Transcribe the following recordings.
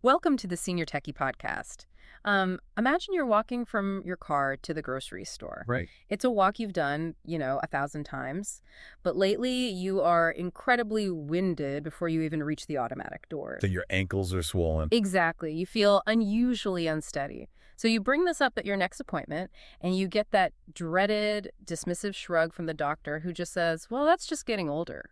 Welcome to the Senior Techie Podcast. Imagine you're walking from your car to the grocery store. Right. It's a walk you've done, 1,000 times, but lately you are incredibly winded before you even reach the automatic So doors. your ankles are swollen. Exactly. You feel unusually unsteady. So you bring this up at your next appointment, and you get that dreaded, dismissive shrug from the doctor who just says, well, that's just getting older.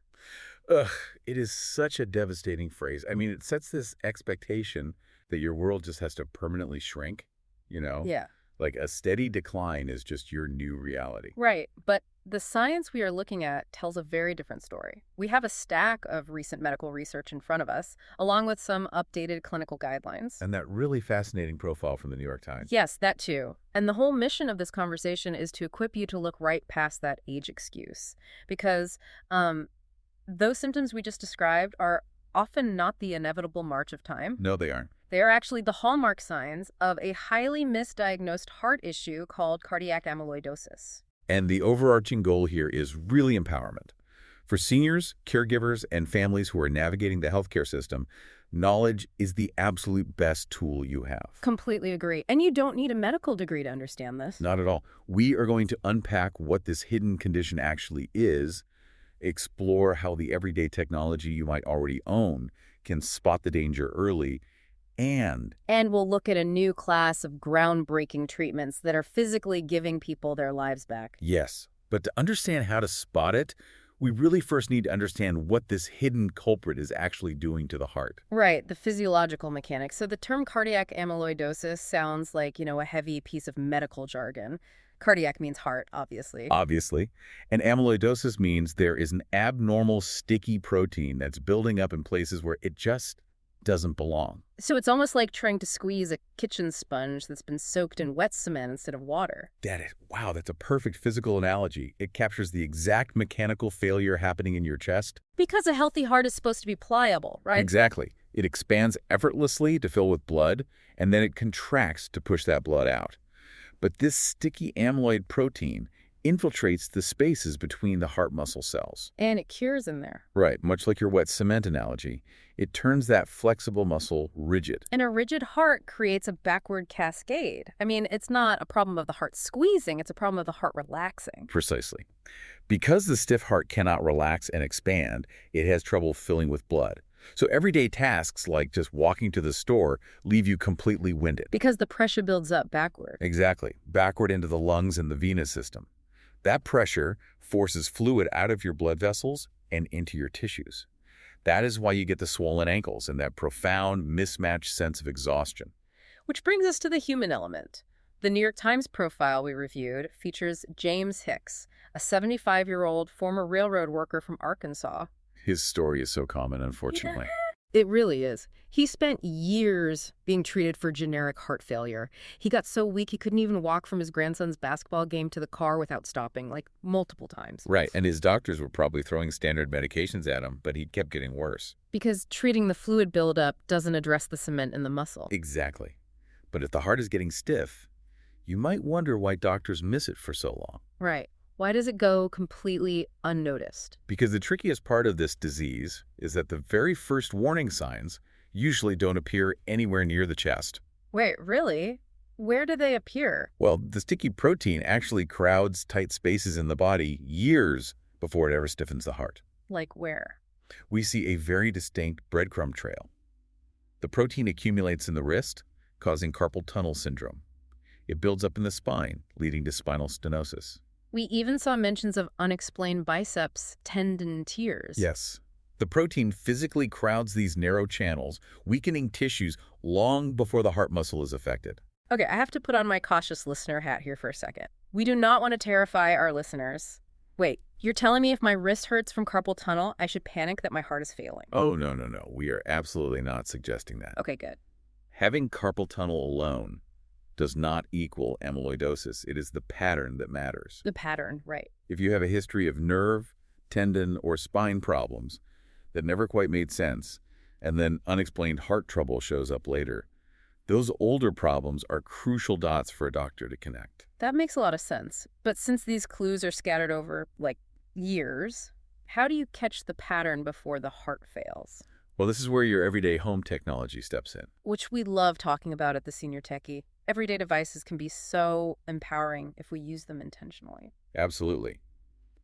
Ugh, it is such a devastating phrase. I mean, it sets this expectation that your world just has to permanently shrink, you know? Yeah. Like a steady decline is just your new reality. Right, but the science we are looking at tells a very different story. We have a stack of recent medical research in front of us, along with some updated clinical guidelines. And that really fascinating profile from the New York Times. Yes, that too. And the whole mission of this conversation is to equip you to look right past that age excuse. Because those symptoms we just described are often not the inevitable march of time. No, they aren't. They are actually the hallmark signs of a highly misdiagnosed heart issue called cardiac amyloidosis. And the overarching goal here is really empowerment. For seniors, caregivers, and families who are navigating the healthcare system, knowledge is the absolute best tool you have. Completely agree. And you don't need a medical degree to understand this. Not at all. We are going to unpack what this hidden condition actually is, explore how the everyday technology you might already own can spot the danger early, and And we'll look at a new class of groundbreaking treatments that are physically giving people their lives back. yes, but to understand how to spot it, we really first need to understand what this hidden culprit is actually doing to the heart. Right, the physiological mechanics. So the term cardiac amyloidosis sounds like, a heavy piece of medical jargon. Cardiac means heart, obviously. Obviously. And amyloidosis means there is an abnormal sticky protein that's building up in places where it just doesn't belong. So it's almost like trying to squeeze a kitchen sponge that's been soaked in wet cement instead of water. Wow, that's a perfect physical analogy. It captures the exact mechanical failure happening in your chest. Because a healthy heart is supposed to be pliable, right? Exactly. It expands effortlessly to fill with blood, and then it contracts to push that blood out. But this sticky amyloid protein infiltrates the spaces between the heart muscle cells. And it cures in there. Right, much like your wet cement analogy. It turns that flexible muscle rigid. And a rigid heart creates a backward cascade. I mean, it's not a problem of the heart squeezing, it's a problem of the heart relaxing. Precisely. Because the stiff heart cannot relax and expand, it has trouble filling with blood. So everyday tasks like just walking to the store leave you completely winded. Because the pressure builds up backward. Exactly. Backward into the lungs and the venous system. That pressure forces fluid out of your blood vessels and into your tissues. That is why you get the swollen ankles and that profound, mismatched sense of exhaustion. Which brings us to the human element. The New York Times profile we reviewed features James Hicks, a 75-year-old former railroad worker from Arkansas. His story is so common, unfortunately. It really is. He spent years being treated for generic heart failure. He got so weak he couldn't even walk from his grandson's basketball game to the car without stopping, like multiple times. Right, and his doctors were probably throwing standard medications at him, but he kept getting worse. Because treating the fluid buildup doesn't address the cement in the muscle. Exactly. But if the heart is getting stiff, you might wonder why doctors miss it for so long. Right. Why does it go completely unnoticed? Because the trickiest part of this disease is that the very first warning signs usually don't appear anywhere near the chest. Wait, really? Where do they appear? Well, the sticky protein actually crowds tight spaces in the body years before it ever stiffens the heart. Like where? We see a very distinct breadcrumb trail. The protein accumulates in the wrist, causing carpal tunnel syndrome. It builds up in the spine, leading to spinal stenosis. We even saw mentions of unexplained biceps tendon tears. Yes. The protein physically crowds these narrow channels, weakening tissues long before the heart muscle is affected. Okay, I have to put on my cautious listener hat here for a second. We do not want to terrify our listeners. Wait, you're telling me if my wrist hurts from carpal tunnel, I should panic that my heart is failing? Oh, no. We are absolutely not suggesting that. Okay, good. Having carpal tunnel alone does not equal amyloidosis. It is the pattern that matters. The pattern, right. If you have a history of nerve, tendon, or spine problems that never quite made sense, and then unexplained heart trouble shows up later, those older problems are crucial dots for a doctor to connect. That makes a lot of sense. But since these clues are scattered over, years, how do you catch the pattern before the heart fails? Well, this is where your everyday home technology steps in. Which we love talking about at the Senior Techie. Everyday devices can be so empowering if we use them intentionally. Absolutely.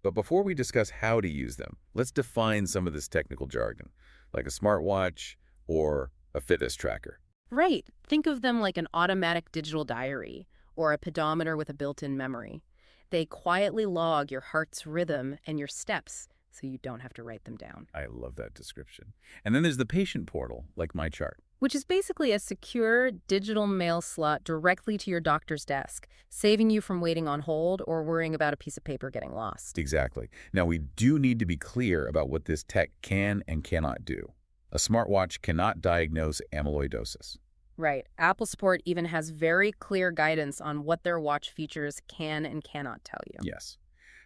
But before we discuss how to use them, let's define some of this technical jargon, like a smartwatch or a fitness tracker. Right. Think of them like an automatic digital diary or a pedometer with a built-in memory. They quietly log your heart's rhythm and your steps so you don't have to write them down. I love that description. And then there's the patient portal, like MyChart. Which is basically a secure digital mail slot directly to your doctor's desk, saving you from waiting on hold or worrying about a piece of paper getting lost. Exactly. Now, we do need to be clear about what this tech can and cannot do. A smartwatch cannot diagnose amyloidosis. Right. Apple Support even has very clear guidance on what their watch features can and cannot tell you. Yes.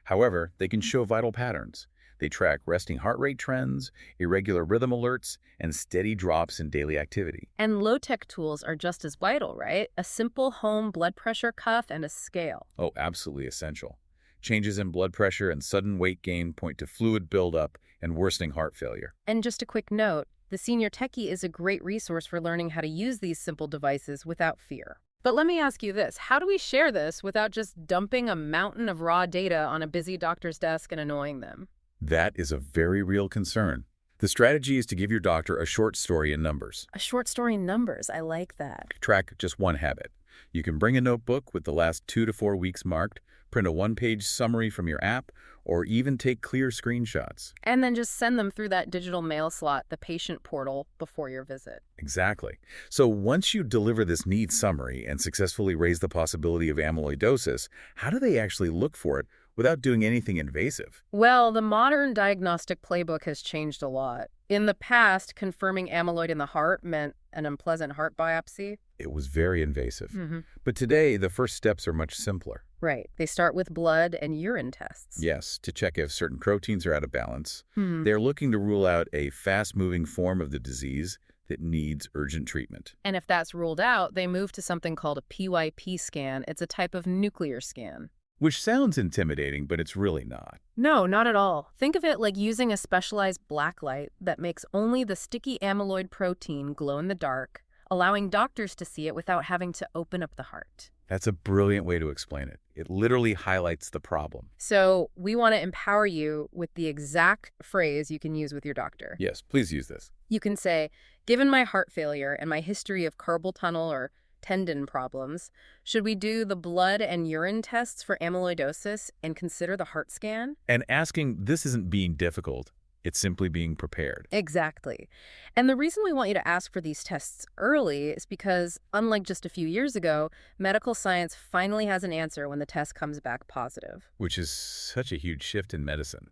However, they can show vital patterns. They track resting heart rate trends, irregular rhythm alerts, and steady drops in daily activity. And low-tech tools are just as vital, right? A simple home blood pressure cuff and a scale. Oh, absolutely essential. Changes in blood pressure and sudden weight gain point to fluid buildup and worsening heart failure. And just a quick note, the Senior Techie is a great resource for learning how to use these simple devices without fear. But let me ask you this, how do we share this without just dumping a mountain of raw data on a busy doctor's desk and annoying them? That is a very real concern. The strategy is to give your doctor a short story in numbers. A short story in numbers, I like that. Track just one habit. You can bring a notebook with the last 2 to 4 weeks marked, print a one-page summary from your app, or even take clear screenshots. And then just send them through that digital mail slot, the patient portal, before your visit. Exactly. So once you deliver this neat summary and successfully raise the possibility of amyloidosis, how do they actually look for it without doing anything invasive? Well, the modern diagnostic playbook has changed a lot. In the past, confirming amyloid in the heart meant an unpleasant heart biopsy. It was very invasive. But today, the first steps are much simpler. Right. They start with blood and urine tests. Yes, to check if certain proteins are out of balance. They're looking to rule out a fast-moving form of the disease that needs urgent treatment. And if that's ruled out, they move to something called a PYP scan. It's a type of nuclear scan. Which sounds intimidating, but it's really not. No, not at all. Think of it like using a specialized black light that makes only the sticky amyloid protein glow in the dark, allowing doctors to see it without having to open up the heart. That's a brilliant way to explain it. It literally highlights the problem. So we want to empower you with the exact phrase you can use with your doctor. Yes, please use this. You can say, given my heart failure and my history of carpal tunnel or tendon problems, should we do the blood and urine tests for amyloidosis and consider the heart scan? And asking this isn't being difficult. It's simply being prepared. Exactly. And the reason we want you to ask for these tests early is because, unlike just a few years ago, medical science finally has an answer when the test comes back positive. Which is such a huge shift in medicine.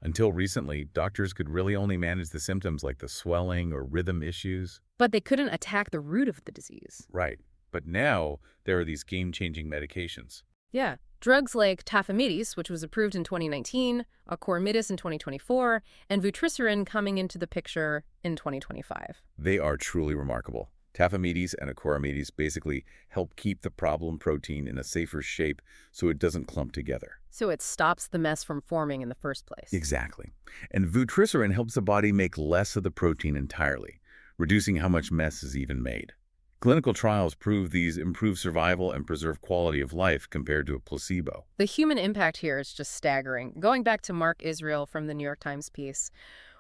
Until recently, doctors could really only manage the symptoms like the swelling or rhythm issues. But they couldn't attack the root of the disease. Right. But now, there are these game-changing medications. Yeah. Drugs like tafamidis, which was approved in 2019, acoramidis in 2024, and vutrisiran coming into the picture in 2025. They are truly remarkable. Tafamidis and acoramidis basically help keep the problem protein in a safer shape so it doesn't clump together. So it stops the mess from forming in the first place. Exactly. And vutrisiran helps the body make less of the protein entirely, reducing how much mess is even made. Clinical trials prove these improve survival and preserve quality of life compared to a placebo. The human impact here is just staggering. Going back to Mark Israel from the New York Times piece,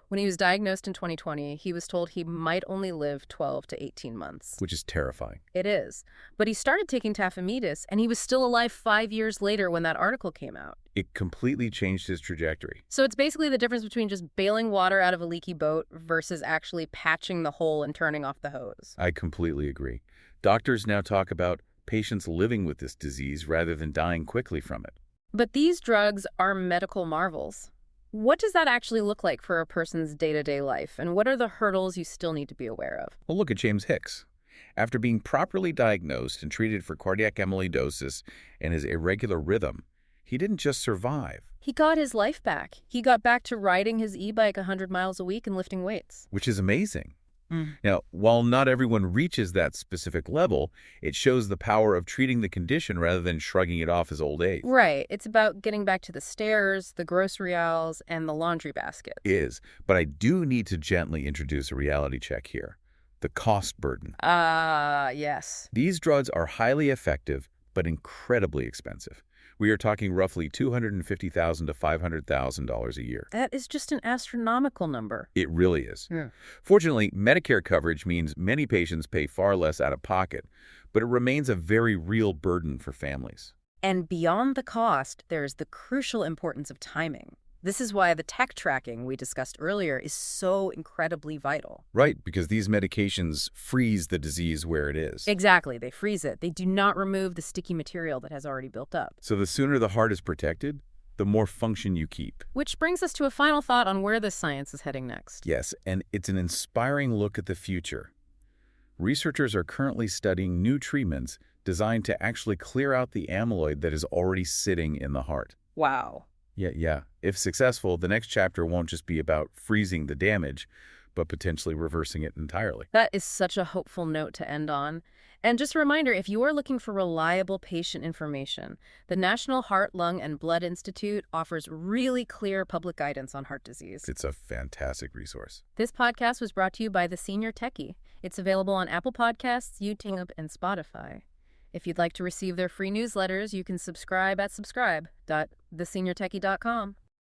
when he was diagnosed in 2020, he was told he might only live 12 to 18 months. Which is terrifying. It is. But he started taking tafamidis, and he was still alive 5 years later when that article came out. It completely changed his trajectory. So it's basically the difference between just bailing water out of a leaky boat versus actually patching the hole and turning off the hose. I completely agree. Doctors now talk about patients living with this disease rather than dying quickly from it. But these drugs are medical marvels. What does that actually look like for a person's day-to-day life, and what are the hurdles you still need to be aware of? Well, look at James Hicks. After being properly diagnosed and treated for cardiac amyloidosis and his irregular rhythm, he didn't just survive. He got his life back. He got back to riding his e-bike 100 miles a week and lifting weights. Which is amazing. Mm. Now, while not everyone reaches that specific level, it shows the power of treating the condition rather than shrugging it off as old age. Right. It's about getting back to the stairs, the grocery aisles, and the laundry basket. Is, but I do need to gently introduce a reality check here. The cost burden. Ah, yes. These drugs are highly effective, but incredibly expensive. We are talking roughly $250,000 to $500,000 a year. That is just an astronomical number. It really is. Yeah. Fortunately, Medicare coverage means many patients pay far less out of pocket, but it remains a very real burden for families. And beyond the cost, there's the crucial importance of timing. This is why the tech tracking we discussed earlier is so incredibly vital. Right, because these medications freeze the disease where it is. Exactly. They freeze it. They do not remove the sticky material that has already built up. So the sooner the heart is protected, the more function you keep. Which brings us to a final thought on where this science is heading next. Yes, and it's an inspiring look at the future. Researchers are currently studying new treatments designed to actually clear out the amyloid that is already sitting in the heart. Wow. Yeah. If successful, the next chapter won't just be about freezing the damage, but potentially reversing it entirely. That is such a hopeful note to end on. And just a reminder, if you are looking for reliable patient information, the National Heart, Lung, and Blood Institute offers really clear public guidance on heart disease. It's a fantastic resource. This podcast was brought to you by The Senior Techie. It's available on Apple Podcasts, YouTube, and Spotify. If you'd like to receive their free newsletters, you can subscribe at subscribe.theseniortechie.com.